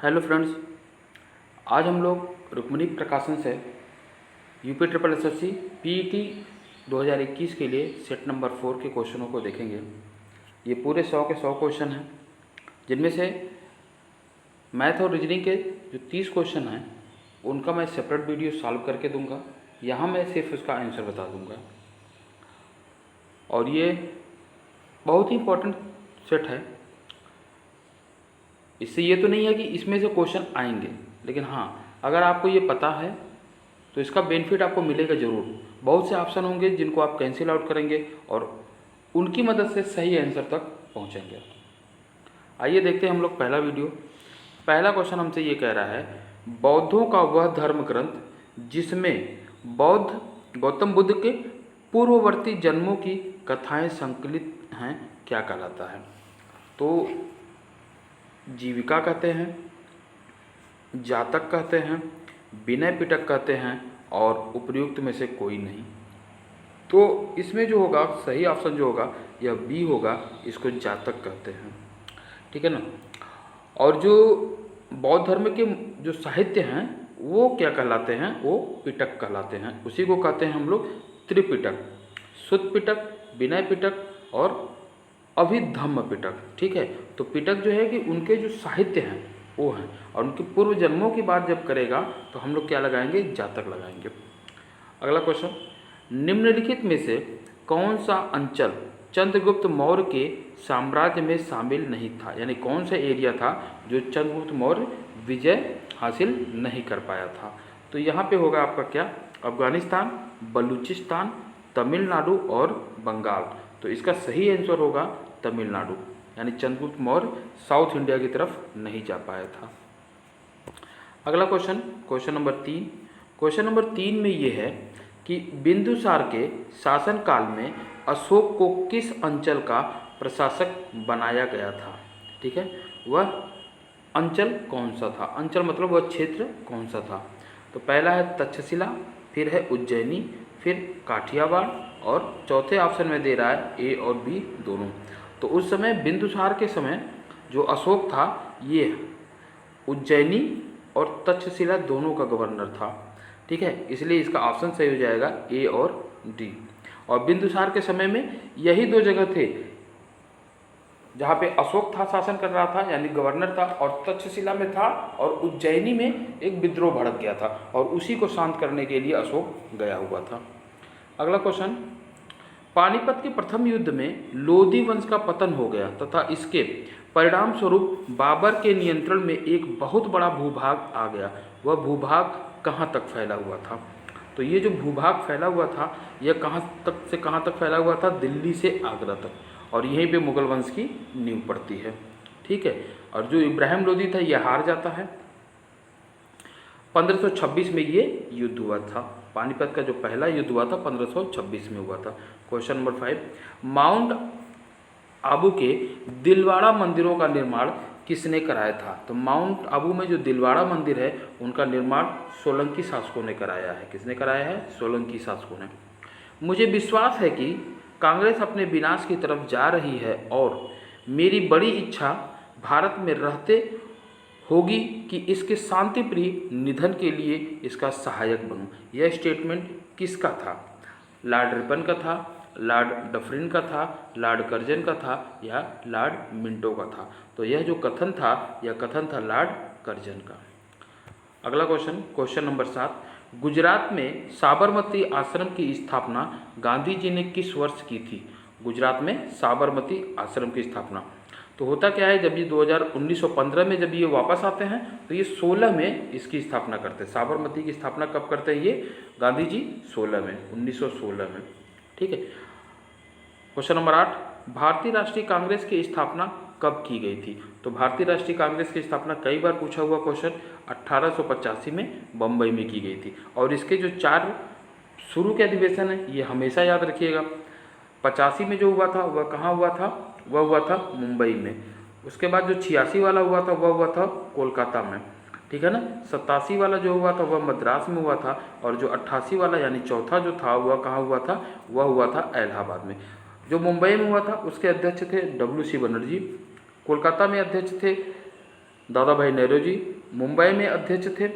Hello friends, आज हम लोग रुक्मिणी प्रकाशन से यूपी ट्रिपल एसएससी पीईटी 2021 के लिए सेट नंबर 4 के क्वेश्चनों को देखेंगे। ये पूरे 100 के 100 क्वेश्चन हैं, जिनमें से मैथ और रीजनिंग के जो 30 क्वेश्चन हैं उनका मैं सेपरेट वीडियो सॉल्व करके दूंगा। यहाँ मैं सिर्फ उसका आंसर बता दूंगा। और ये बहुत ही इम्पोर्टेंट सेट है। इससे ये तो नहीं है कि इसमें से क्वेश्चन आएंगे, लेकिन हाँ, अगर आपको ये पता है तो इसका बेनिफिट आपको मिलेगा ज़रूर। बहुत से ऑप्शन होंगे जिनको आप कैंसिल आउट करेंगे और उनकी मदद से सही आंसर तक पहुँचेंगे। आइए देखते हैं हम लोग पहला वीडियो। पहला क्वेश्चन हमसे ये कह रहा है, बौद्धों का वह धर्म ग्रंथ जिसमें बौद्ध गौतम बुद्ध के पूर्ववर्ती जन्मों की कथाएं संकलित हैं, क्या कहलाता है? तो जीविका कहते हैं, जातक कहते हैं, विनय पिटक कहते हैं और उपर्युक्त में से कोई नहीं। तो इसमें जो होगा सही ऑप्शन जो होगा यह बी होगा, इसको जातक कहते हैं। ठीक है ना। और जो बौद्ध धर्म के जो साहित्य हैं वो क्या कहलाते हैं? वो पिटक कहलाते हैं। उसी को कहते हैं हम लोग त्रिपिटक, सुत्त पिटक, विनय पिटक और अभिधम्म पिटक। ठीक है। तो पिटक जो है कि उनके जो साहित्य हैं वो हैं, और उनके पूर्व जन्मों की बात जब करेगा तो हम लोग क्या लगाएंगे? जातक लगाएंगे। अगला क्वेश्चन, निम्नलिखित में से कौन सा अंचल चंद्रगुप्त मौर्य के साम्राज्य में शामिल नहीं था? यानी कौन सा एरिया था जो चंद्रगुप्त मौर्य विजय हासिल नहीं कर पाया था? तो यहाँ पे होगा आपका क्या? अफगानिस्तान, बलूचिस्तान, तमिलनाडु और बंगाल। तो इसका सही आंसर होगा तमिलनाडु, यानी चंद्रगुप्त मौर्य साउथ इंडिया की तरफ नहीं जा पाया था। अगला question, question number 3। Question number 3 में ये है कि बिंदुसार के शासनकाल में अशोक को किस अंचल का प्रशासक बनाया गया था? ठीक है, वह अंचल कौन सा था? अंचल मतलब वह क्षेत्र कौन सा था? तो पहला है तक्षशिला, फिर है उज्जैनी, फिर काठियावाड़ और चौथे ऑप्शन में दे रहा है ए और बी दोनों। तो उस समय बिंदुसार के समय जो अशोक था ये उज्जैनी और तक्षशिला दोनों का गवर्नर था। ठीक है, इसलिए इसका ऑप्शन सही हो जाएगा ए और डी। और बिंदुसार के समय में यही दो जगह थे जहाँ पे अशोक था, शासन कर रहा था, यानी गवर्नर था, और तक्षशिला में था, और उज्जैनी में एक विद्रोह भड़क गया था और उसी को शांत करने के लिए अशोक गया हुआ था। अगला क्वेश्चन, पानीपत के प्रथम युद्ध में लोधी वंश का पतन हो गया तथा इसके परिणाम स्वरूप बाबर के नियंत्रण में एक बहुत बड़ा भूभाग आ गया। वह भूभाग कहाँ तक फैला हुआ था? तो ये जो भूभाग फैला हुआ था यह कहाँ तक से कहाँ तक फैला हुआ था? दिल्ली से आगरा तक, और यहीं पे मुगल वंश की नींव पड़ती है। ठीक है। और जो इब्राहिम लोधी था यह हार जाता है। 1526 में ये युद्ध हुआ था। पानीपत का जो पहला युद्ध हुआ था 1526 में हुआ था। क्वेश्चन नंबर 5, माउंट आबू के दिलवाड़ा मंदिरों का निर्माण किसने कराया था? तो माउंट आबू में जो दिलवाड़ा मंदिर है उनका निर्माण सोलंकी शासकों ने कराया है। किसने कराया है? सोलंकी शासकों ने। मुझे विश्वास है कि कांग्रेस अपने विनाश की तरफ जा रही है और मेरी बड़ी इच्छा भारत में रहते होगी कि इसके शांति प्रिय निधन के लिए इसका सहायक बनूं। यह स्टेटमेंट किसका था? लॉर्ड रिपन का था, लॉर्ड डफरिन का था, लॉर्ड कर्जन का था या लॉर्ड मिंटो का था? तो यह जो कथन था यह कथन था लॉर्ड कर्जन का। अगला क्वेश्चन, क्वेश्चन नंबर 7, गुजरात में साबरमती आश्रम की स्थापना गांधी जी ने किस वर्ष की थी? गुजरात में साबरमती आश्रम की स्थापना। तो होता क्या है, जब ये 1915 में जब ये वापस आते हैं तो ये 16 में इसकी स्थापना करते हैं। साबरमती की स्थापना कब करते हैं? ये गांधी जी 16 में, 1916 में। ठीक है। क्वेश्चन नंबर 8, भारतीय राष्ट्रीय कांग्रेस की स्थापना कब की गई थी? तो भारतीय राष्ट्रीय कांग्रेस की स्थापना कई बार पूछा हुआ क्वेश्चन 1885 में बम्बई में की गई थी। और इसके जो 4 शुरू के अधिवेशन है ये हमेशा याद रखिएगा। 85 में जो हुआ था वह कहाँ हुआ था? वह हुआ था मुंबई में। उसके बाद जो 86 वाला हुआ था वह हुआ था कोलकाता में। ठीक है ना। 87 वाला जो हुआ था वह मद्रास में हुआ था, और जो 88 वाला यानी चौथा जो था वह कहाँ हुआ था? वह हुआ था इलाहाबाद में। जो मुंबई में हुआ था उसके अध्यक्ष थे WC बनर्जी, कोलकाता में अध्यक्ष थे दादा भाई नौरोजी मुंबई में अध्यक्ष थे।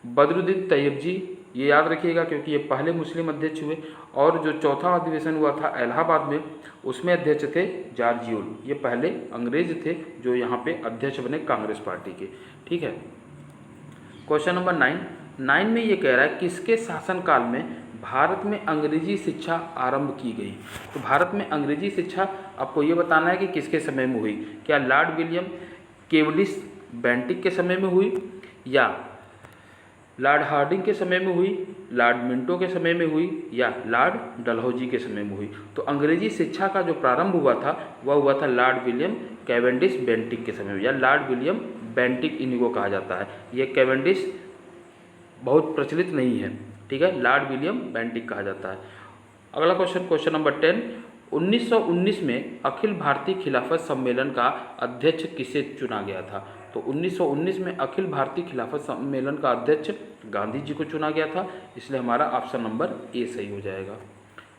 बदरुद्दीन तैयब जी, ये याद रखिएगा क्योंकि ये पहले मुस्लिम अध्यक्ष हुए। और जो चौथा अधिवेशन हुआ था इलाहाबाद में, उसमें अध्यक्ष थे जॉर्ज यूल। ये पहले अंग्रेज थे जो यहाँ पे अध्यक्ष बने कांग्रेस पार्टी के। ठीक है। क्वेश्चन नंबर 9 में ये कह रहा है किसके शासनकाल में भारत में अंग्रेजी शिक्षा आरंभ की गई। तो भारत में अंग्रेजी शिक्षा आपको ये बताना है कि किसके समय में हुई। क्या लॉर्ड विलियम केवलिस बेंटिक के समय में हुई, या लॉर्ड हार्डिंग के समय में हुई, लॉर्ड मिंटो के समय में हुई, या लॉर्ड डलहौजी के समय में हुई। तो अंग्रेजी शिक्षा का जो प्रारंभ हुआ था वह हुआ था लॉर्ड विलियम कैवेंडिश बेंटिक के समय में, या लॉर्ड विलियम बेंटिक इन्हीं को कहा जाता है। ये कैवेंडिश बहुत प्रचलित नहीं है। ठीक है, लॉर्ड विलियम बेंटिक कहा जाता है। अगला क्वेश्चन, क्वेश्चन नंबर 10, 1919 में अखिल भारतीय खिलाफत सम्मेलन का अध्यक्ष किसे चुना गया था। तो 1919 में अखिल भारतीय खिलाफत सम्मेलन का अध्यक्ष गांधी जी को चुना गया था, इसलिए हमारा ऑप्शन नंबर ए सही हो जाएगा।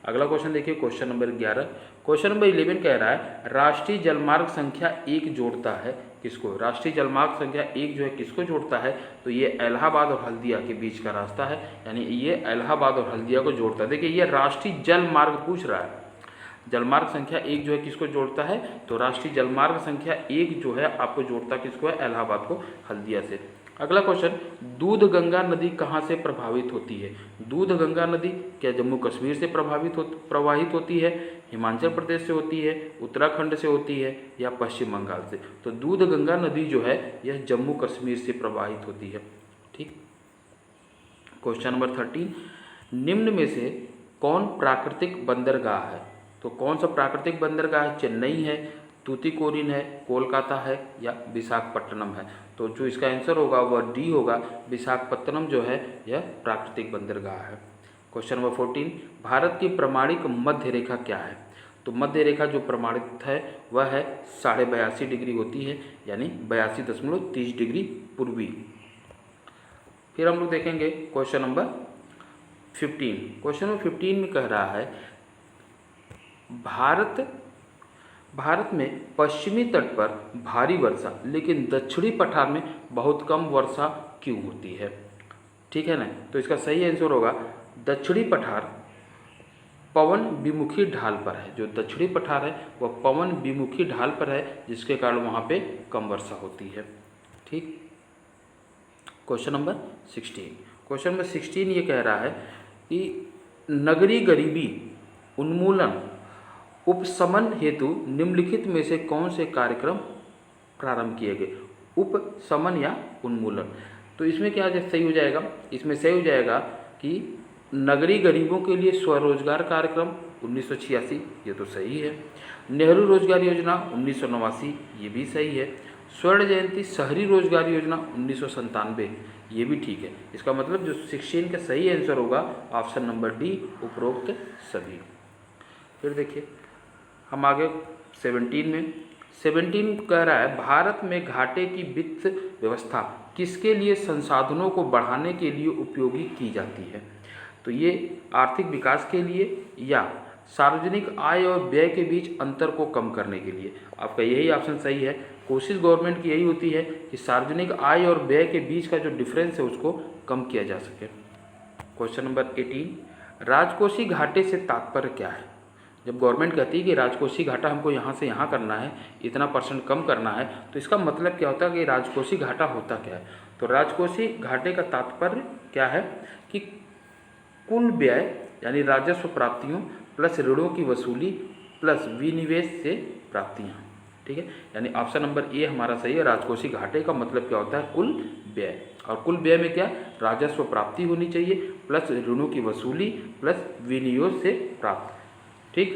अगला क्वेश्चन देखिए, क्वेश्चन नंबर 11। क्वेश्चन नंबर 11 कह रहा है राष्ट्रीय जलमार्ग संख्या 1 जोड़ता है किसको। राष्ट्रीय जलमार्ग संख्या 1 जो है किसको जोड़ता है, तो ये इलाहाबाद और हल्दिया के बीच का रास्ता है, यानी ये इलाहाबाद और हल्दिया को जोड़ता है। देखिए ये राष्ट्रीय जलमार्ग पूछ रहा है, जलमार्ग संख्या 1 जो है किसको जोड़ता है, तो राष्ट्रीय जलमार्ग संख्या 1 जो है आपको जोड़ता किसको है, इलाहाबाद को हल्दिया से। अगला क्वेश्चन, दूध गंगा नदी कहाँ से प्रभावित होती है। दूध गंगा नदी क्या जम्मू कश्मीर से प्रवाहित होती है, हिमाचल प्रदेश से होती है, उत्तराखंड से होती है, या पश्चिम बंगाल से। तो दूध गंगा नदी जो है यह जम्मू कश्मीर से प्रवाहित होती है। ठीक। क्वेश्चन नंबर 13, निम्न में से कौन प्राकृतिक बंदरगाह है। तो कौन सा प्राकृतिक बंदरगाह है, चेन्नई है, तूतीकोरिन है, कोलकाता है, या विशाखापट्टनम है। तो जो इसका आंसर होगा वह डी होगा, विशाखापट्टनम जो है यह प्राकृतिक बंदरगाह है। क्वेश्चन नंबर 14, भारत की प्रमाणिक मध्य रेखा क्या है। तो मध्य रेखा जो प्रमाणित है वह है 82.5 डिग्री होती है, यानी 82.30 डिग्री पूर्वी। फिर हम लोग देखेंगे क्वेश्चन नंबर 15। क्वेश्चन नंबर 15 में कह रहा है भारत में पश्चिमी तट पर भारी वर्षा लेकिन दक्षिणी पठार में बहुत कम वर्षा क्यों होती है। ठीक है ना, तो इसका सही आंसर होगा दक्षिणी पठार पवन विमुखी ढाल पर है। जो दक्षिणी पठार है वह पवन विमुखी ढाल पर है, जिसके कारण वहाँ पे कम वर्षा होती है। ठीक। Question number 16। क्वेश्चन नंबर 16 ये कह रहा है कि नगरीय गरीबी उन्मूलन उपशमन हेतु निम्नलिखित में से कौन से कार्यक्रम प्रारंभ किए गए। उपशमन या उन्मूलन, तो इसमें क्या सही हो जाएगा, इसमें सही हो जाएगा कि नगरीय गरीबों के लिए स्वरोजगार कार्यक्रम 1986, ये तो सही है। नेहरू रोजगार योजना 1989, ये भी सही है। स्वर्ण जयंती शहरी रोजगार योजना 1997, ये भी ठीक है। इसका मतलब जो 16 का सही आंसर होगा ऑप्शन नंबर डी, उपरोक्त सभी। फिर देखिए हम आगे 17 में। 17 कह रहा है भारत में घाटे की वित्त व्यवस्था किसके लिए संसाधनों को बढ़ाने के लिए उपयोगी की जाती है। तो ये आर्थिक विकास के लिए या सार्वजनिक आय और व्यय के बीच अंतर को कम करने के लिए। आपका यही ऑप्शन सही है। कोशिश गवर्नमेंट की यही होती है कि सार्वजनिक आय और व्यय के बीच का जो डिफरेंस है उसको कम किया जा सके। क्वेश्चन नंबर 18, राजकोषीय घाटे से तात्पर्य क्या है। जब गवर्नमेंट कहती है कि राजकोषीय घाटा हमको यहाँ से यहाँ करना है, इतना % कम करना है, तो इसका मतलब क्या होता है कि राजकोषीय घाटा होता क्या है। तो राजकोषीय घाटे का तात्पर्य क्या है कि कुल व्यय यानी राजस्व प्राप्तियों प्लस ऋणों की वसूली प्लस विनिवेश से प्राप्तियाँ। ठीक है, यानी ऑप्शन नंबर ए हमारा सही है। राजकोषीय घाटे का मतलब क्या होता है, कुल व्यय। और कुल व्यय में क्या, राजस्व प्राप्ति होनी चाहिए प्लस ऋणों की वसूली प्लस विनियोग से प्राप्त। ठीक।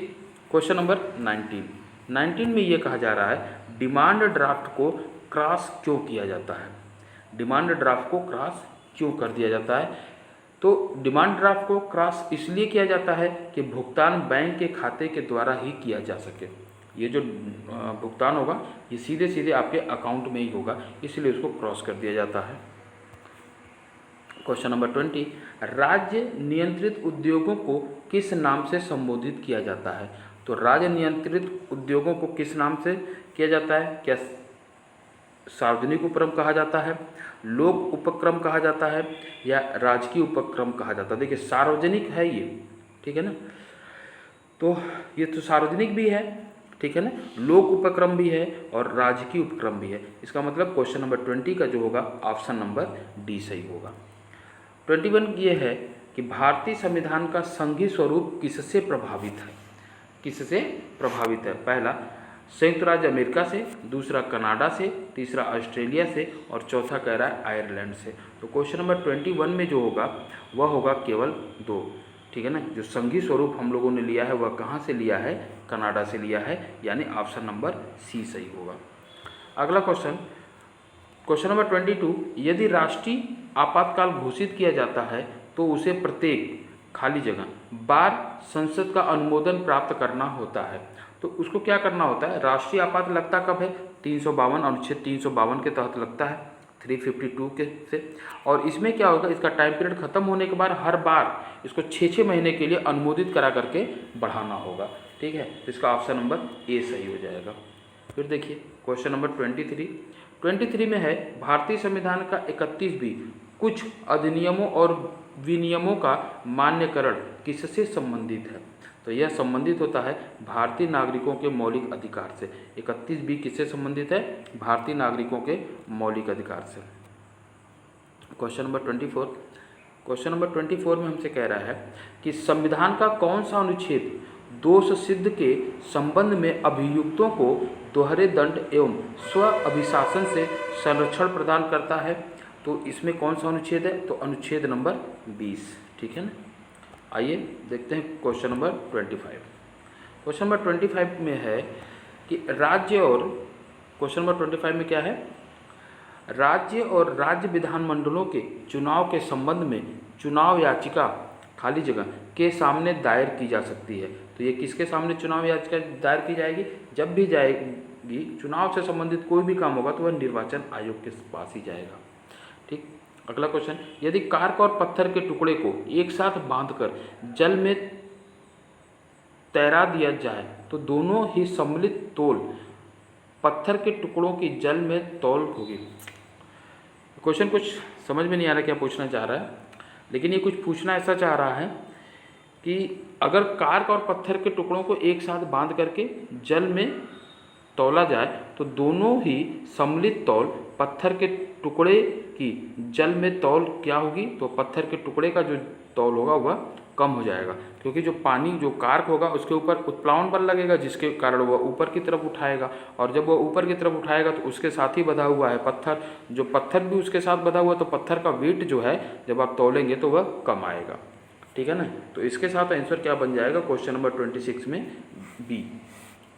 क्वेश्चन नंबर 19 में ये कहा जा रहा है डिमांड ड्राफ्ट को क्रॉस क्यों किया जाता है। डिमांड ड्राफ्ट को क्रॉस क्यों कर दिया जाता है। तो डिमांड ड्राफ्ट को क्रॉस इसलिए किया जाता है कि भुगतान बैंक के खाते के द्वारा ही किया जा सके। ये जो भुगतान होगा ये सीधे सीधे आपके अकाउंट में ही होगा, इसलिए उसको क्रॉस कर दिया जाता है। क्वेश्चन नंबर 20, राज्य नियंत्रित उद्योगों को किस नाम से संबोधित किया जाता है। तो राज्य नियंत्रित उद्योगों को किस नाम से किया जाता है, क्या सार्वजनिक उपक्रम कहा जाता है, लोक उपक्रम कहा जाता है, या राजकीय उपक्रम कहा जाता है। देखिए सार्वजनिक है ये, ठीक है ना, तो ये तो सार्वजनिक भी है, ठीक है ना, लोक उपक्रम भी है और राजकीय उपक्रम भी है। इसका मतलब क्वेश्चन नंबर 20 का जो होगा ऑप्शन नंबर डी सही होगा। 21 ये है कि भारतीय संविधान का संघीय स्वरूप किससे प्रभावित है? किससे प्रभावित है? पहला संयुक्त राज्य अमेरिका से, दूसरा कनाडा से, तीसरा ऑस्ट्रेलिया से और चौथा कह रहा है आयरलैंड से। तो क्वेश्चन नंबर 21 में जो होगा वह होगा केवल 2, ठीक है ना। जो संघीय स्वरूप हम लोगों ने लिया है वह कहाँ से लिया है? कनाडा से लिया है, यानी ऑप्शन नंबर सी सही होगा। अगला क्वेश्चन, क्वेश्चन नंबर 22, यदि राष्ट्रीय आपातकाल घोषित किया जाता है तो उसे प्रत्येक खाली जगह बार संसद का अनुमोदन प्राप्त करना होता है। तो उसको क्या करना होता है? राष्ट्रीय आपात लगता कब है? 352 अनुच्छेद 352 के तहत लगता है, 352 के से। और इसमें क्या होगा, इसका टाइम पीरियड खत्म होने के बाद हर बार इसको 6-6 महीने के लिए अनुमोदित करा करके बढ़ाना होगा, ठीक है। तो इसका ऑप्शन नंबर ए सही हो जाएगा। फिर देखिए क्वेश्चन नंबर 23 में है भारतीय संविधान का 31 कुछ अधिनियमों और विनियमों का मान्यकरण किससे संबंधित है? तो यह संबंधित होता है भारतीय नागरिकों के मौलिक अधिकार से। 31 किससे संबंधित है? भारतीय नागरिकों के मौलिक अधिकार से। क्वेश्चन नंबर 24 में हमसे कह रहा है कि संविधान का कौन सा अनुच्छेद दोष सिद्ध के संबंध में अभियुक्तों को दोहरे दंड एवं स्व अभिशासन से संरक्षण प्रदान करता है? तो इसमें कौन सा अनुच्छेद है? तो अनुच्छेद नंबर 20, ठीक है ना। आइए देखते हैं क्वेश्चन नंबर 25। क्वेश्चन नंबर 25 में है कि राज्य और क्वेश्चन नंबर 25 में क्या है? राज्य और राज्य विधानमंडलों के चुनाव के संबंध में चुनाव याचिका खाली जगह के सामने दायर की जा सकती है। तो ये किसके सामने चुनाव याचिका दायर की जाएगी? जब भी जाएगी चुनाव से संबंधित कोई भी काम होगा तो वह निर्वाचन आयोग के पास ही जाएगा, ठीक। अगला क्वेश्चन, यदि कार्क और पत्थर के टुकड़े को एक साथ बांधकर जल में तैरा दिया जाए तो दोनों ही सम्मिलित तौल पत्थर के टुकड़ों की जल में तौल होगी। क्वेश्चन कुछ समझ में नहीं आ रहा क्या पूछना चाह रहा है, लेकिन ये कुछ पूछना ऐसा चाह रहा है कि अगर कार्क और पत्थर के टुकड़ों को एक साथ बांध करके जल में तौला जाए तो दोनों ही सम्मिलित तौल पत्थर के टुकड़े की जल में तौल क्या होगी? तो पत्थर के टुकड़े का जो तौल होगा वह कम हो जाएगा, क्योंकि जो पानी जो कार्क होगा उसके ऊपर उत्प्लावन बल लगेगा जिसके कारण वह ऊपर की तरफ उठाएगा, और जब वह ऊपर की तरफ उठाएगा तो उसके साथ ही बधा हुआ है पत्थर, जो पत्थर भी उसके साथ बधा हुआ तो पत्थर का वेट जो है जब आप तौलेंगे तो वह कम आएगा, ठीक है ना। तो इसके साथ आंसर क्या बन जाएगा? क्वेश्चन नंबर 26 में बी।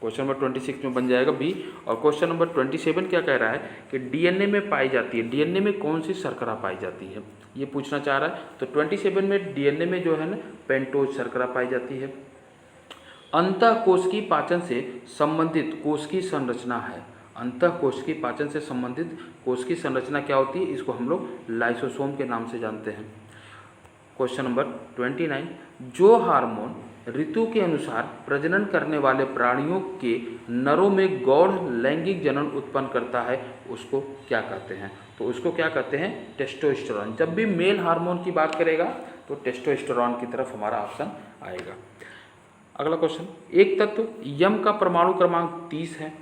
क्वेश्चन नंबर 26 में बन जाएगा बी। और क्वेश्चन नंबर 27 क्या कह रहा है कि डीएनए में पाई जाती है, डीएनए में कौन सी शर्करा पाई जाती है, ये पूछना चाह रहा है। तो 27 में डीएनए में जो है ना पेंटोज शर्करा पाई जाती है। अंतःकोशिकीय पाचन से संबंधित कोशिकीय संरचना है। अंतःकोशिकीय पाचन से संबंधित कोशिकीय संरचना क्या होती है? इसको हम लोग लाइसोसोम के नाम से जानते हैं। क्वेश्चन नंबर 29, जो हार्मोन ऋतु के अनुसार प्रजनन करने वाले प्राणियों के नरों में गौण लैंगिक जनन उत्पन्न करता है उसको क्या कहते हैं? तो उसको क्या कहते हैं? टेस्टोस्टेरोन। जब भी मेल हार्मोन की बात करेगा तो टेस्टोस्टेरोन की तरफ हमारा ऑप्शन आएगा। अगला क्वेश्चन, एक तत्व यम का परमाणु क्रमांक 30 है,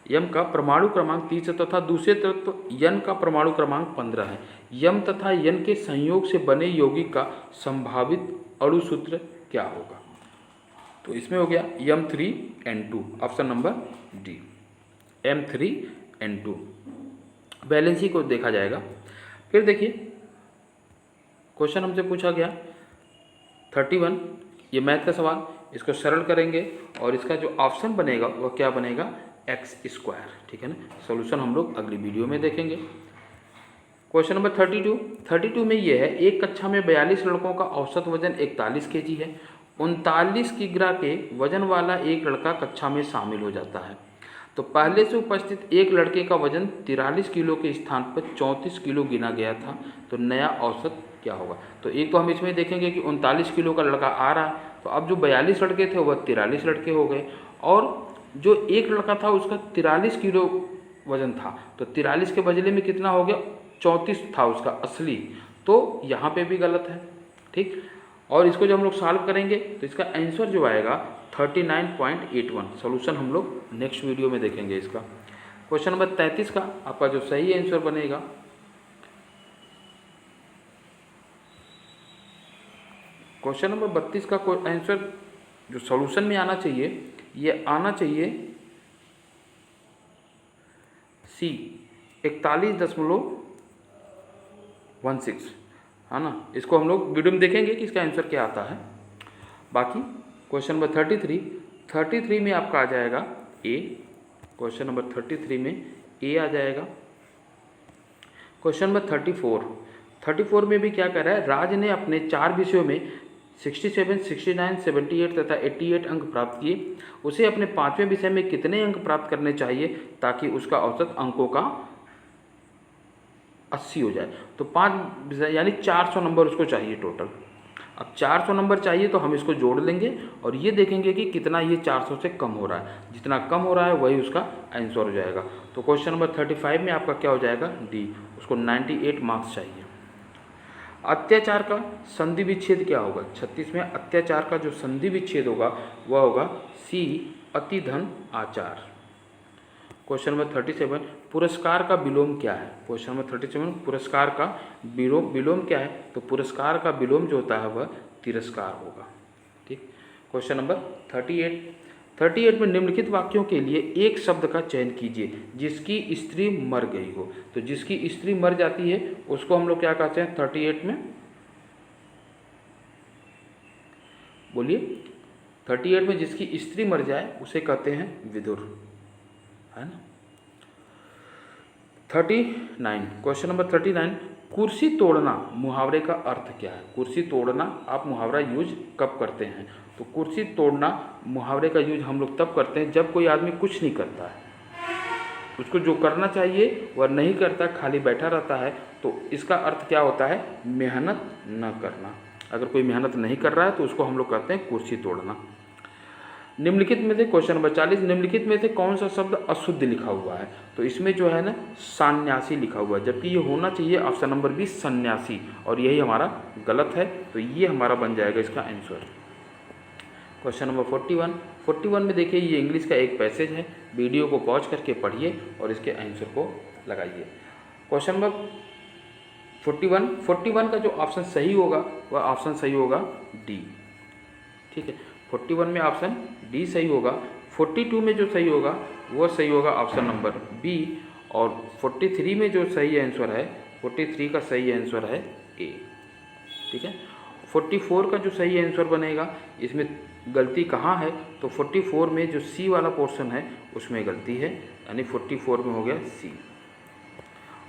यम का परमाणु क्रमांक 30 है तथा दूसरे तत्व यन का परमाणु क्रमांक 15 है। यम तथा यन के संयोग से बने यौगिक का संभावित अणुसूत्र क्या होगा? तो इसमें हो गया M3N2, option number D, M3N2। Valency को देखा जाएगा। फिर देखिए क्वेश्चन हमसे पूछा गया 31, ये मैथ का सवाल, इसको सरल करेंगे और इसका जो ऑप्शन बनेगा वह क्या बनेगा? x², ठीक है ना। सॉल्यूशन हम लोग अगली वीडियो में देखेंगे। क्वेश्चन नंबर 32 में ये है, एक कक्षा में 42 लड़कों का औसत वजन 41 kg है। 39 किग्रा के वजन वाला एक लड़का कक्षा में शामिल हो जाता है, तो पहले से उपस्थित एक लड़के का वजन 43 किलो के स्थान पर 34 किलो गिना गया था, तो नया औसत क्या होगा? तो एक तो हम इसमें देखेंगे कि 39 किलो का लड़का आ रहा है, तो अब जो 42 लड़के थे वह 43 लड़के हो गए, और जो एक लड़का था उसका 43 किलो वजन था, तो 43 के बदले में कितना हो गया, 34 था उसका असली, तो यहाँ पे भी गलत है। ठीक, और इसको जब हम लोग सॉल्व करेंगे तो इसका आंसर जो आएगा 39.81। सोल्यूशन हम लोग नेक्स्ट वीडियो में देखेंगे इसका। क्वेश्चन नंबर 33 का आपका जो सही आंसर बनेगा, क्वेश्चन नंबर 32 का आंसर जो सॉल्यूशन में आना चाहिए, ये आना चाहिए सी 41.16, है ना। इसको हम लोग वीडियो में देखेंगे कि इसका आंसर क्या आता है। बाकी क्वेश्चन नंबर 33 में आपका आ जाएगा ए। क्वेश्चन नंबर 33 में ए आ जाएगा। क्वेश्चन नंबर 34 में भी क्या कर रहा है, राज ने अपने 4 विषयों में 67, 69, 78 तथा 88 अंक प्राप्त किए। उसे अपने 5वें विषय में कितने अंक प्राप्त करने चाहिए ताकि उसका औसत अंकों का 80 हो जाए। तो 5 विषय यानी 400 नंबर उसको चाहिए टोटल। अब 400 नंबर चाहिए तो हम इसको जोड़ लेंगे और ये देखेंगे कि कितना ये 400 से कम हो रहा है। जितना कम हो रहा है वही उसका आंसर हो जाएगा। तो क्वेश्चन नंबर 35 में आपका क्या हो जाएगा, डी। उसको 98 मार्क्स चाहिए। अत्याचार का संधि विच्छेद क्या होगा, 36 में अत्याचार का जो संधि विच्छेद होगा वह होगा सी, अति धन आचार। क्वेश्चन नंबर 37, पुरस्कार का विलोम क्या है। क्वेश्चन नंबर 37, पुरस्कार का विलोम क्या है, तो पुरस्कार का विलोम जो होता है वह तिरस्कार होगा। ठीक। क्वेश्चन नंबर 38 में निम्नलिखित वाक्यों के लिए एक शब्द का चयन कीजिए जिसकी स्त्री मर गई हो। तो जिसकी स्त्री मर जाती है उसको हम लोग क्या कहते हैं 38 में, बोलिए। 38 में जिसकी स्त्री मर जाए उसे कहते हैं विधुर, है ना। 39, क्वेश्चन नंबर 39, कुर्सी तोड़ना मुहावरे का अर्थ क्या है। कुर्सी तोड़ना आप मुहावरा यूज कब करते हैं, तो कुर्सी तोड़ना मुहावरे का यूज हम लोग तब करते हैं जब कोई आदमी कुछ नहीं करता है, उसको जो करना चाहिए वह नहीं करता, खाली बैठा रहता है। तो इसका अर्थ क्या होता है, मेहनत न करना। अगर कोई मेहनत नहीं कर रहा है तो उसको हम लोग कहते हैं कुर्सी तोड़ना। निम्नलिखित में से क्वेश्चन नंबर 40, निम्नलिखित में से कौन सा शब्द अशुद्ध लिखा हुआ है। तो इसमें जो है ना सन्यासी लिखा हुआ है, जबकि ये होना चाहिए ऑप्शन नंबर बी सन्यासी, और यही हमारा गलत है। तो ये हमारा बन जाएगा इसका आंसर। क्वेश्चन नंबर 41 में देखिए ये इंग्लिश का एक पैसेज है, वीडियो को पॉज करके पढ़िए और इसके आंसर को लगाइए। क्वेश्चन नंबर 41 का जो ऑप्शन सही होगा वह ऑप्शन सही होगा डी। ठीक है, 41 में ऑप्शन डी सही होगा। 42 में जो सही होगा वह सही होगा ऑप्शन नंबर बी, और 43 में जो सही आंसर है 43 का सही आंसर है ए। ठीक है, 44 का जो सही आंसर बनेगा, इसमें गलती कहाँ है, तो 44 में जो सी वाला पोर्शन है उसमें गलती है, यानी 44 में हो गया सी।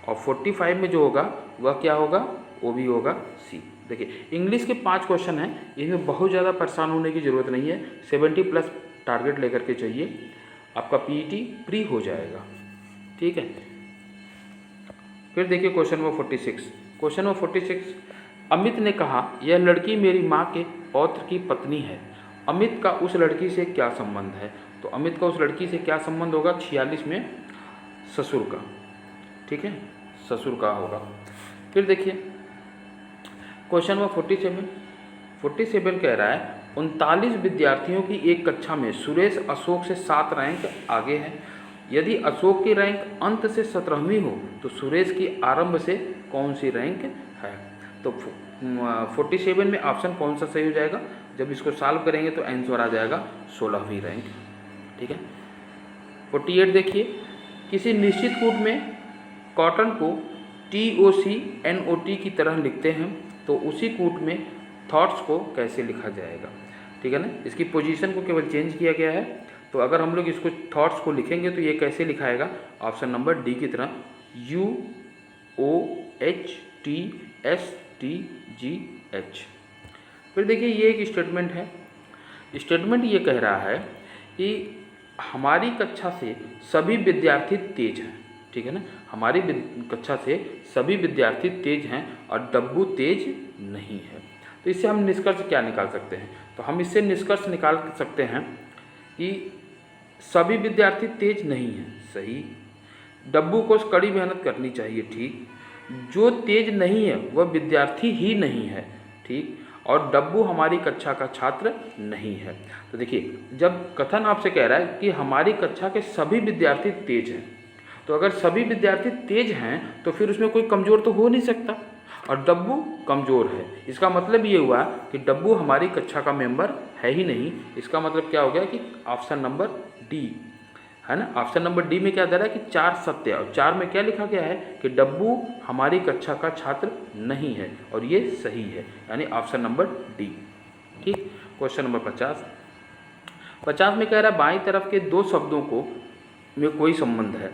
और 45 में जो होगा वह क्या होगा, वो भी होगा सी। देखिए इंग्लिश के 5 क्वेश्चन हैं, इसमें बहुत ज़्यादा परेशान होने की ज़रूरत नहीं है। 70+ टारगेट लेकर के चाहिए, आपका पीईटी प्री हो जाएगा। ठीक है, फिर देखिए question number 46। Question number 46, Amit ने कहा यह लड़की मेरी माँ के पौत्र की पत्नी है। अमित का उस लड़की से क्या संबंध है। तो अमित का उस लड़की से क्या संबंध होगा, 46 में ससुर का। ठीक है, ससुर का होगा। फिर देखिए क्वेश्चन नंबर 47 कह रहा है 39 विद्यार्थियों की एक कक्षा में सुरेश अशोक से 7 रैंक आगे है। यदि अशोक की रैंक अंत से 17वीं हो तो सुरेश की आरंभ से कौन सी रैंक है। तो 47 में ऑप्शन कौन सा सही हो जाएगा, जब इसको सॉल्व करेंगे तो आंसर आ जाएगा 16वीं रैंक। ठीक है, 48 देखिए, किसी निश्चित कूट में कॉटन को TOCNOT की तरह लिखते हैं तो उसी कूट में थॉट्स को कैसे लिखा जाएगा। ठीक है ना, इसकी पोजीशन को केवल चेंज किया गया है। तो अगर हम लोग इसको थॉट्स को लिखेंगे तो ये कैसे लिखाएगा, ऑप्शन नंबर डी की तरह UOHTSTGH। फिर देखिए ये एक स्टेटमेंट है। स्टेटमेंट ये कह रहा है कि हमारी कक्षा से सभी विद्यार्थी तेज हैं। ठीक है ना, हमारी कक्षा से सभी विद्यार्थी तेज हैं और डब्बू तेज नहीं है। तो इससे हम निष्कर्ष क्या निकाल सकते हैं, तो हम इससे निष्कर्ष निकाल सकते हैं कि सभी विद्यार्थी तेज नहीं हैं, सही। डब्बू को कड़ी मेहनत करनी चाहिए, ठीक। जो तेज नहीं है वह विद्यार्थी ही नहीं है, ठीक। और डब्बू हमारी कक्षा का छात्र नहीं है। तो देखिए, जब कथन आपसे कह रहा है कि हमारी कक्षा के सभी विद्यार्थी तेज हैं, तो अगर सभी विद्यार्थी तेज हैं तो फिर उसमें कोई कमज़ोर तो हो नहीं सकता, और डब्बू कमज़ोर है। इसका मतलब ये हुआ कि डब्बू हमारी कक्षा का मेंबर है ही नहीं। इसका मतलब क्या हो गया कि ऑप्शन नंबर डी है ना। ऑप्शन नंबर डी में क्या दे रहा है कि 4 सत्य, और 4 में क्या लिखा गया है कि डब्बू हमारी कक्षा का छात्र नहीं है, और ये सही है, यानी ऑप्शन नंबर डी, ठीक। क्वेश्चन नंबर 50 में कह रहा है बाईं तरफ के दो शब्दों को में कोई संबंध है,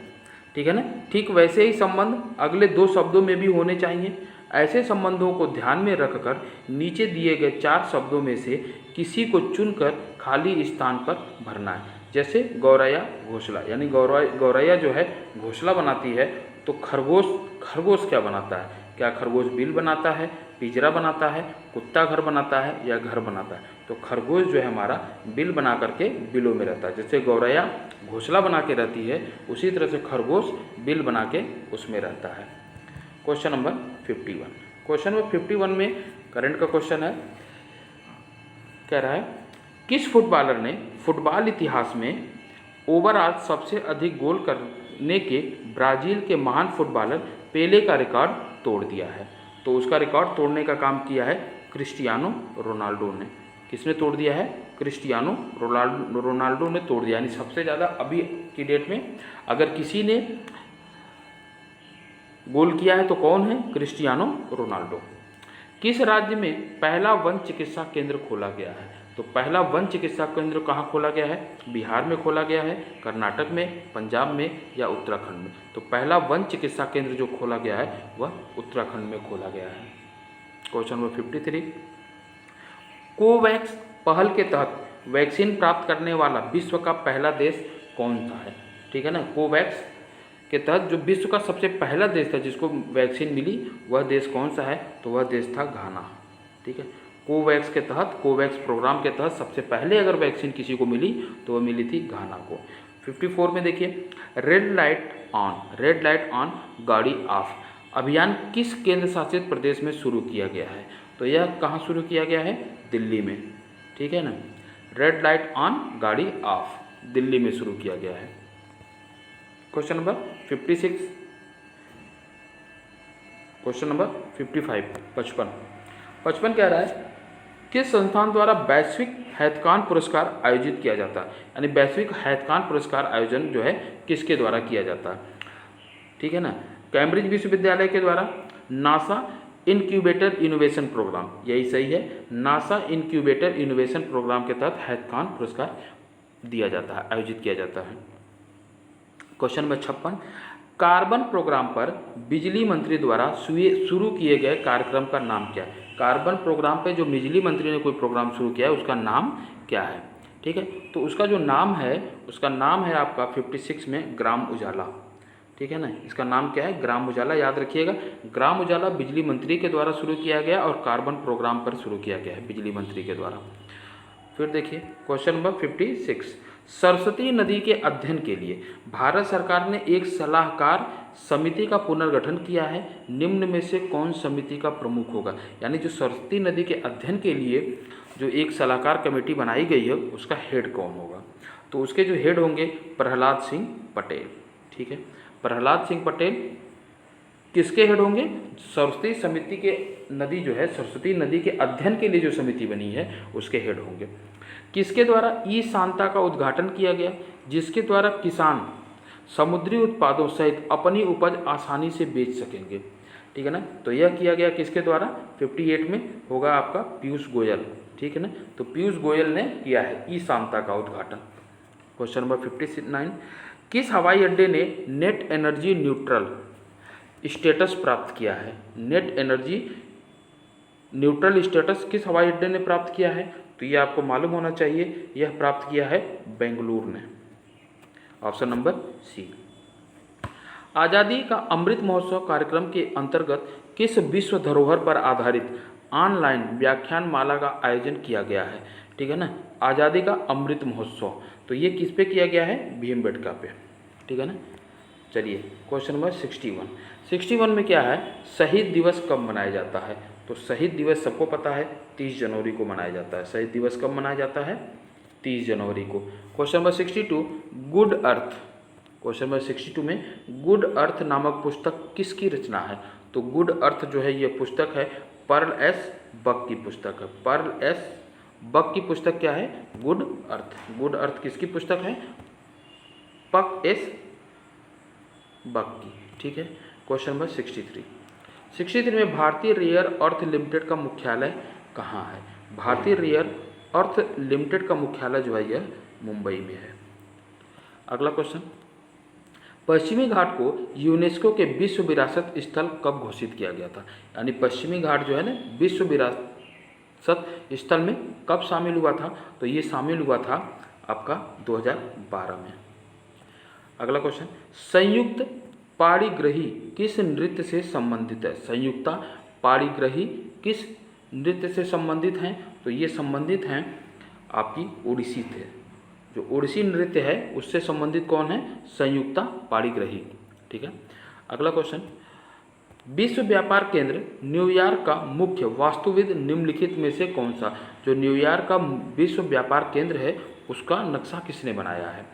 ठीक है ना। ठीक वैसे ही संबंध अगले दो शब्दों में भी होने चाहिए। ऐसे संबंधों को ध्यान में रखकर नीचे दिए गए 4 शब्दों में से किसी को चुनकर खाली स्थान पर भरना है। जैसे गौरैया घोंसला, यानी गौरैया जो है घोंसला बनाती है, तो खरगोश क्या बनाता है? क्या खरगोश बिल बनाता है, पिंजरा बनाता है, कुत्ता घर बनाता है, या घर बनाता है? तो खरगोश जो है हमारा बिल बना करके बिलों में रहता है। जैसे गौरैया घोंसला बना के रहती है, उसी तरह से खरगोश बिल बना के उसमें रहता है। Question number 51। क्वेश्चन नंबर 51 में करंट का क्वेश्चन है, कह रहा है किस फुटबॉलर ने फुटबॉल इतिहास में ओवरऑल सबसे अधिक गोल करने के ब्राज़ील के महान फुटबॉलर पेले का रिकॉर्ड तोड़ दिया है? तो उसका रिकॉर्ड तोड़ने का काम किया है क्रिस्टियानो रोनाल्डो ने। किसने तोड़ दिया है? क्रिस्टियानो रोनाल्डो ने तोड़ दिया। यानी सबसे ज़्यादा अभी की डेट में अगर किसी ने गोल किया है तो कौन है? Cristiano Ronaldo. किस राज्य में पहला वन चिकित्सा केंद्र खोला गया है? तो पहला वन चिकित्सा केंद्र कहाँ खोला गया है? बिहार में खोला गया है, कर्नाटक में, पंजाब में, या उत्तराखंड में? तो पहला वन चिकित्सा केंद्र जो खोला गया है वह उत्तराखंड में खोला गया है। Question number 53। कोवैक्स पहल के तहत वैक्सीन प्राप्त करने वाला विश्व का पहला देश कौन सा है? ठीक है ना। कोवैक्स के तहत जो विश्व का सबसे पहला देश था जिसको वैक्सीन मिली, वह देश कौन सा है? तो वह देश था घाना, ठीक है। कोवैक्स के तहत, कोवैक्स प्रोग्राम के तहत सबसे पहले अगर वैक्सीन किसी को मिली तो वह मिली थी घाना को। 54 में देखिए, रेड लाइट ऑन गाड़ी ऑफ अभियान किस केंद्र शासित प्रदेश में शुरू किया गया है? तो यह कहाँ शुरू किया गया है? दिल्ली में, ठीक है ना। रेड लाइट ऑन गाड़ी ऑफ दिल्ली में शुरू किया गया है। Question number 56। क्वेश्चन नंबर 55 55 कह रहा है किस संस्थान द्वारा वैश्विक हैतकान पुरस्कार आयोजित किया जाता है? यानी वैश्विक हैतकान पुरस्कार आयोजन जो है किसके द्वारा किया जाता है? ठीक है ना। कैम्ब्रिज विश्वविद्यालय के द्वारा, नासा इनक्यूबेटर इनोवेशन प्रोग्राम, यही सही है, नासा इनक्यूबेटर इनोवेशन प्रोग्राम के तहत हैतकान पुरस्कार दिया जाता है, आयोजित किया जाता है। Question number 56। कार्बन प्रोग्राम पर बिजली मंत्री द्वारा शुरू किए गए कार्यक्रम का नाम क्या है? कार्बन प्रोग्राम पे जो बिजली मंत्री ने कोई प्रोग्राम शुरू किया है उसका नाम क्या है? ठीक है, तो उसका जो नाम है, उसका नाम है आपका 56 में ग्राम उजाला, ठीक है ना। इसका नाम क्या है? ग्राम उजाला, याद रखिएगा। ग्राम उजाला बिजली मंत्री के द्वारा शुरू किया गया और कार्बन प्रोग्राम पर शुरू किया गया है बिजली मंत्री के द्वारा। फिर देखिए क्वेश्चन नंबर 56। सरस्वती नदी के अध्ययन के लिए भारत सरकार ने एक सलाहकार समिति का पुनर्गठन किया है। निम्न में से कौन समिति का प्रमुख होगा? यानी जो सरस्वती नदी के अध्ययन के लिए जो एक सलाहकार कमेटी बनाई गई है उसका हेड कौन होगा? तो उसके जो हेड होंगे प्रहलाद सिंह पटेल, ठीक है। प्रहलाद सिंह पटेल किसके हेड होंगे? सरस्वती समिति के नदी जो है, सरस्वती नदी के अध्ययन के लिए जो समिति बनी है उसके हेड होंगे। किसके द्वारा ई सांता का उद्घाटन किया गया? जिसके द्वारा किसान समुद्री उत्पादों सहित अपनी उपज आसानी से बेच सकेंगे, ठीक है ना। तो यह किया गया किसके द्वारा? 58 में होगा आपका पीयूष गोयल, ठीक है ना। तो पीयूष गोयल ने किया है ई सांता का उद्घाटन। Question number 59। किस हवाई अड्डे ने नेट एनर्जी न्यूट्रल स्टेटस प्राप्त किया है? नेट एनर्जी न्यूट्रल स्टेटस किस हवाई अड्डे ने प्राप्त किया है? तो ये आपको मालूम होना चाहिए, यह प्राप्त किया है बेंगलुरु ने, ऑप्शन नंबर सी। आज़ादी का अमृत महोत्सव कार्यक्रम के अंतर्गत किस विश्व धरोहर पर आधारित ऑनलाइन व्याख्यान माला का आयोजन किया गया है? ठीक है ना। आज़ादी का अमृत महोत्सव, तो ये किस पे किया गया है? भीमबेटका पे, ठीक है ना। चलिए क्वेश्चन नंबर 61। 61 में क्या है, शहीद दिवस कब मनाया जाता है? तो शहीद दिवस सबको पता है 30 जनवरी को मनाया जाता है। शहीद दिवस कब मनाया जाता है? 30 जनवरी को। क्वेश्चन नंबर 62, गुड अर्थ। क्वेश्चन नंबर 62 में गुड अर्थ नामक पुस्तक किसकी रचना है? तो गुड अर्थ जो है ये पुस्तक है पर्ल एस बक की पुस्तक है। पर्ल एस बक की पुस्तक क्या है? गुड अर्थ। गुड अर्थ किसकी पुस्तक है? पक एस बक की। ठीक है। Question number 63। 63 में भारतीय रेयर अर्थ लिमिटेड का मुख्यालय कहाँ है? भारतीय रेयर अर्थ लिमिटेड का मुख्यालय जो है यह मुंबई में है। अगला क्वेश्चन, पश्चिमी घाट को यूनेस्को के विश्व विरासत स्थल कब घोषित किया गया था? यानी पश्चिमी घाट जो है ना विश्व विरासत स्थल में कब शामिल हुआ था? तो ये शामिल हुआ था आपका 2012 में। अगला क्वेश्चन, संयुक्त पाणिग्रही किस नृत्य से संबंधित है? संयुक्ता पाणिग्रही किस नृत्य से संबंधित हैं? तो ये संबंधित हैं आपकी ओडिसी थे। जो ओडिसी नृत्य है उससे संबंधित कौन है? संयुक्ता पाणिग्रही। ठीक है। अगला क्वेश्चन, विश्व व्यापार केंद्र न्यूयॉर्क का मुख्य वास्तुविद निम्नलिखित में से कौन सा? जो न्यूयॉर्क का विश्व व्यापार केंद्र है उसका नक्शा किसने बनाया है?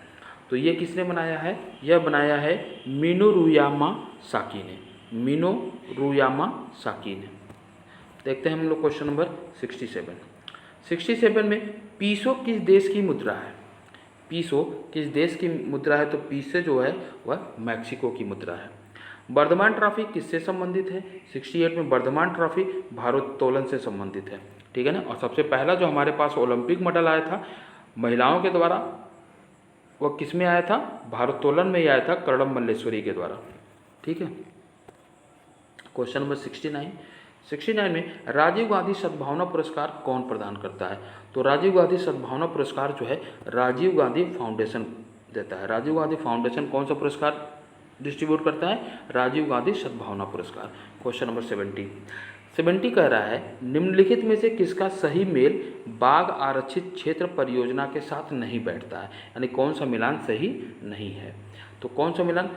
तो ये किसने बनाया है? यह बनाया है मिनोरुयामा साकी ने। मिनोरुयामा साकी ने। देखते हैं हम लोग क्वेश्चन नंबर 67। 67 में पीसो किस देश की मुद्रा है? पीसो किस देश की मुद्रा है? तो पीसो जो है वह मैक्सिको की मुद्रा है। वर्धमान ट्रॉफी किससे संबंधित है? 68 में वर्धमान ट्रॉफी भारोत्तोलन से संबंधित है। ठीक है ना। और सबसे पहला जो हमारे पास ओलंपिक मेडल आया था महिलाओं के द्वारा वह किस में आया था? भारोत्तोलन में ही आया था, कर्णम मल्लेश्वरी के द्वारा। ठीक है। Question number 69। 69 में राजीव गांधी सद्भावना पुरस्कार कौन प्रदान करता है? तो राजीव गांधी सद्भावना पुरस्कार जो है राजीव गांधी फाउंडेशन देता है। राजीव गांधी फाउंडेशन कौन सा पुरस्कार डिस्ट्रीब्यूट करता है? राजीव गांधी सद्भावना पुरस्कार। क्वेश्चन नंबर 70 कह रहा है निम्नलिखित में से किसका सही मेल बाघ आरक्षित क्षेत्र परियोजना के साथ नहीं बैठता है? यानी कौन सा मिलान सही नहीं है? तो कौन सा मिलान?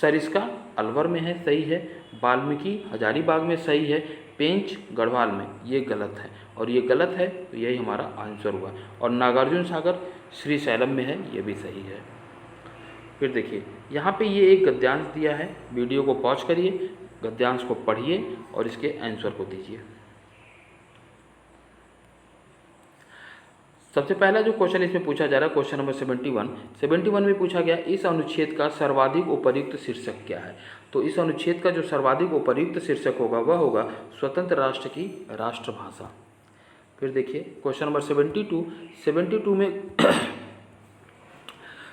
सरिस्का अलवर में है, सही है। वाल्मीकि हजारीबाग में सही है। पेंच गढ़वाल में ये गलत है, और ये गलत है तो यही हमारा आंसर हुआ। और नागार्जुन सागर श्रीशैलम में है, ये भी सही है। फिर देखिए यहाँ पे ये एक गद्यांश दिया है, वीडियो को पॉज करिए, गद्यांश को पढ़िए और इसके आंसर को दीजिए। सबसे पहला जो क्वेश्चन इसमें पूछा जा रहा है क्वेश्चन नंबर 71 में पूछा गया इस अनुच्छेद का सर्वाधिक उपयुक्त शीर्षक क्या है? तो इस अनुच्छेद का जो सर्वाधिक उपयुक्त शीर्षक होगा वह होगा स्वतंत्र राष्ट्र की राष्ट्रभाषा। फिर देखिए क्वेश्चन नंबर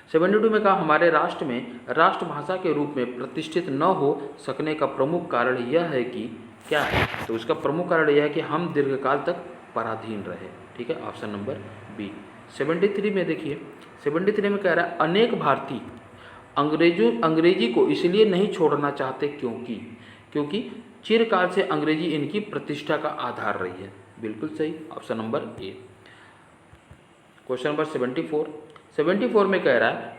72 में कहा हमारे राष्ट्र में राष्ट्रभाषा के रूप में प्रतिष्ठित न हो सकने का प्रमुख कारण यह है कि क्या है? तो इसका प्रमुख कारण यह है कि हम दीर्घकाल तक पराधीन रहे। ठीक है, ऑप्शन नंबर बी। 73 में देखिए 73 में कह रहा है अनेक भारतीय अंग्रेजी को इसलिए नहीं छोड़ना चाहते क्योंकि चिरकाल से अंग्रेजी इनकी प्रतिष्ठा का आधार रही है। बिल्कुल सही, option number A. Question number 74 में कह रहा है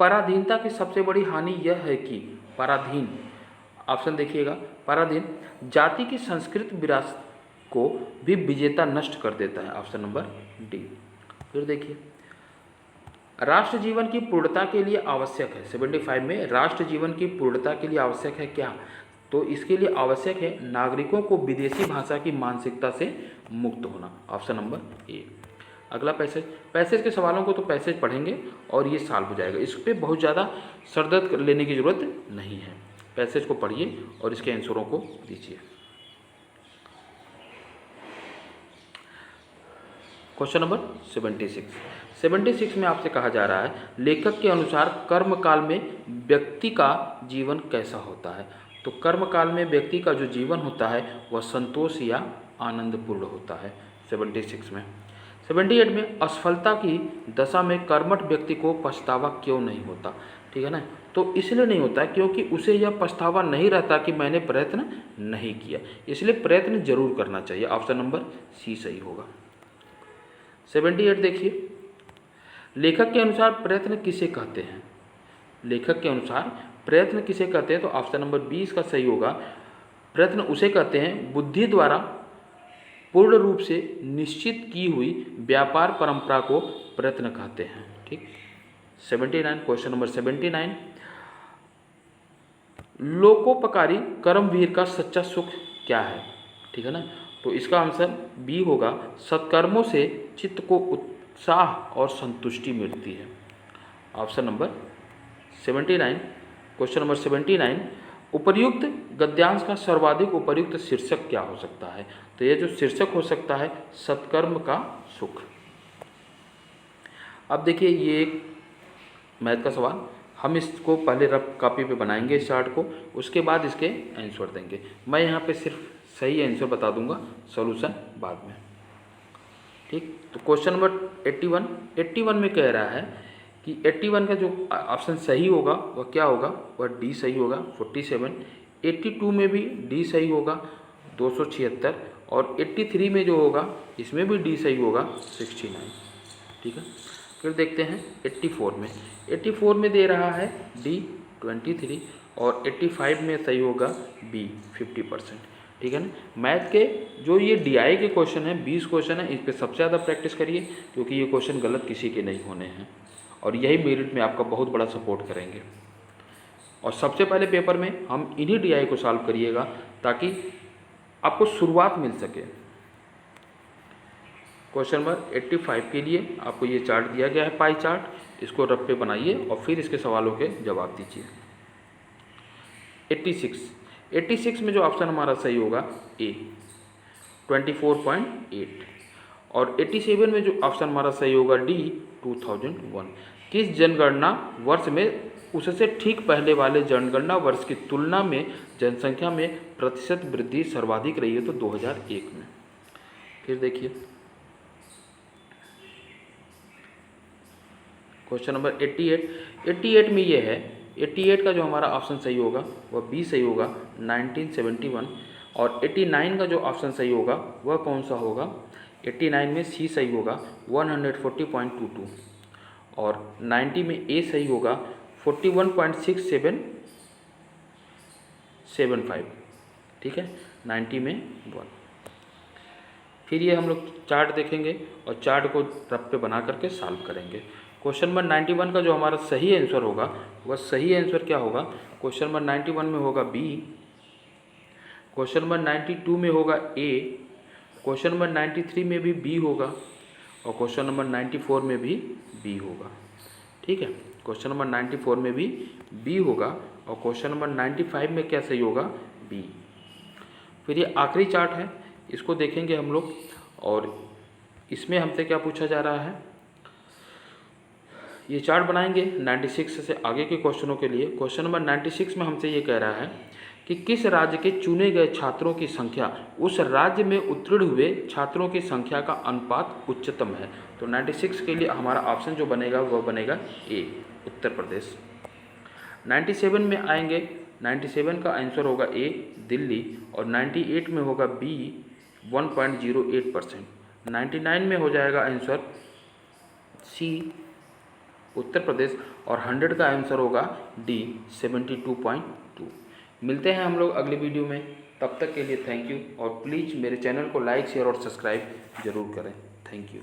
पराधीनता की सबसे बड़ी हानि यह है कि पराधीन, ऑप्शन देखिएगा, पराधीन जाति की संस्कृत विरासत को भी विजेता नष्ट कर देता है, ऑप्शन नंबर डी। फिर देखिए राष्ट्र जीवन की पूर्णता के लिए आवश्यक है, 75 में राष्ट्र जीवन की पूर्णता के लिए आवश्यक है क्या? तो इसके लिए आवश्यक है नागरिकों को विदेशी भाषा की मानसिकता से मुक्त होना, ऑप्शन नंबर ए। अगला पैसेज के सवालों को तो पैसेज पढ़ेंगे और ये सॉल्व हो जाएगा, इस पर बहुत ज़्यादा सरदर्द लेने की ज़रूरत नहीं है। पैसेज को पढ़िए और इसके आंसरों को दीजिए। क्वेश्चन नंबर 76 में आपसे कहा जा रहा है लेखक के अनुसार कर्मकाल में व्यक्ति का जीवन कैसा होता है? तो कर्मकाल में व्यक्ति का जो जीवन होता है वह संतोष या आनंदपूर्ण होता है, 76 में। 78 में असफलता की दशा में कर्मठ व्यक्ति को पछतावा क्यों नहीं होता? ठीक है ना, तो इसलिए नहीं होता क्योंकि उसे यह पछतावा नहीं रहता कि मैंने प्रयत्न नहीं किया, इसलिए प्रयत्न जरूर करना चाहिए, ऑप्शन नंबर सी सही होगा। 78 देखिए लेखक के अनुसार प्रयत्न किसे कहते हैं? लेखक के अनुसार प्रयत्न किसे कहते हैं, तो ऑप्शन नंबर 20 का सही होगा। प्रयत्न उसे कहते हैं बुद्धि द्वारा पूर्ण रूप से निश्चित की हुई व्यापार परंपरा को प्रयत्न कहते हैं। ठीक। 79, क्वेश्चन नंबर 79, लोकोपकारी कर्मवीर का सच्चा सुख क्या है? ठीक है ना, तो इसका आंसर बी होगा, सत्कर्मों से चित्त को उत्साह और संतुष्टि मिलती है। ऑप्शन नंबर 79, क्वेश्चन नंबर 79, उपर्युक्त गद्यांश का सर्वाधिक उपयुक्त शीर्षक क्या हो सकता है? तो ये जो शीर्षक हो सकता है सत्कर्म का सुख। अब देखिए ये एक मैथ का सवाल, हम इसको पहले रफ कॉपी पे बनाएंगे इस चार्ट को, उसके बाद इसके आंसर देंगे। मैं यहाँ पे सिर्फ सही आंसर बता दूंगा, सॉल्यूशन बाद में। ठीक, तो क्वेश्चन नंबर 81 में कह रहा है कि 81 का जो ऑप्शन सही होगा वह क्या होगा, वह डी सही होगा 47। 82 में भी डी सही होगा 276, और 83 में जो होगा इसमें भी डी सही होगा 69। ठीक है, फिर देखते हैं 84 में दे रहा है डी 23, और 85 में सही होगा बी 50%। ठीक है ना, मैथ के जो ये डीआई के क्वेश्चन हैं 20 क्वेश्चन है, इस पर सबसे ज़्यादा प्रैक्टिस करिए, क्योंकि ये क्वेश्चन गलत किसी के नहीं होने हैं, और यही मेरिट में आपका बहुत बड़ा सपोर्ट करेंगे। और सबसे पहले पेपर में हम इन्हीं डीआई को सॉल्व करिएगा ताकि आपको शुरुआत मिल सके। क्वेश्चन नंबर 85 के लिए आपको ये चार्ट दिया गया है, पाई चार्ट, इसको रफ पे बनाइए और फिर इसके सवालों के जवाब दीजिए। 86 में जो ऑप्शन हमारा सही होगा ए 24.8, और 87 में जो ऑप्शन हमारा सही होगा डी 2001। किस जनगणना वर्ष में उससे ठीक पहले वाले जनगणना वर्ष की तुलना में जनसंख्या में प्रतिशत वृद्धि सर्वाधिक रही है? तो 2001 में। फिर देखिए क्वेश्चन नंबर 88 में ये है, 88 का जो हमारा ऑप्शन सही होगा वह बी सही होगा 1971, और 89 का जो ऑप्शन सही होगा वह कौन सा होगा? 89 में सी सही होगा 140.22, और 90 में ए सही होगा 41.6775। ठीक है, 90 में 1। फिर ये हम लोग चार्ट देखेंगे और चार्ट को रफ पे बना करके सॉल्व करेंगे। क्वेश्चन नंबर 91 का जो हमारा सही आंसर होगा वह सही आंसर क्या होगा? क्वेश्चन नंबर 91 में होगा बी, क्वेश्चन नंबर 92 में होगा ए, क्वेश्चन नंबर 93 में भी बी होगा, और क्वेश्चन नंबर 94 में भी बी होगा। ठीक है, क्वेश्चन नंबर 94 में भी बी होगा, और क्वेश्चन नंबर 95 में क्या सही होगा? बी। फिर ये आखिरी चार्ट है, इसको देखेंगे हम लोग, और इसमें हमसे क्या पूछा जा रहा है, ये चार्ट बनाएंगे 96 से आगे के क्वेश्चनों के लिए। क्वेश्चन नंबर 96 में हमसे ये कह रहा है कि किस राज्य के चुने गए छात्रों की संख्या उस राज्य में उत्तीर्ण हुए छात्रों की संख्या का अनुपात उच्चतम है? तो 96 के लिए हमारा ऑप्शन जो बनेगा वह बनेगा ए, उत्तर प्रदेश। 97 में आएंगे, 97 का आंसर होगा ए, दिल्ली, और 98 में होगा बी 1.08%। 99 में हो जाएगा आंसर सी, उत्तर प्रदेश, और 100 का आंसर होगा डी 72.2। मिलते हैं हम लोग अगली वीडियो में, तब तक के लिए थैंक यू, और प्लीज़ मेरे चैनल को लाइक शेयर और सब्सक्राइब जरूर करें। Thank you.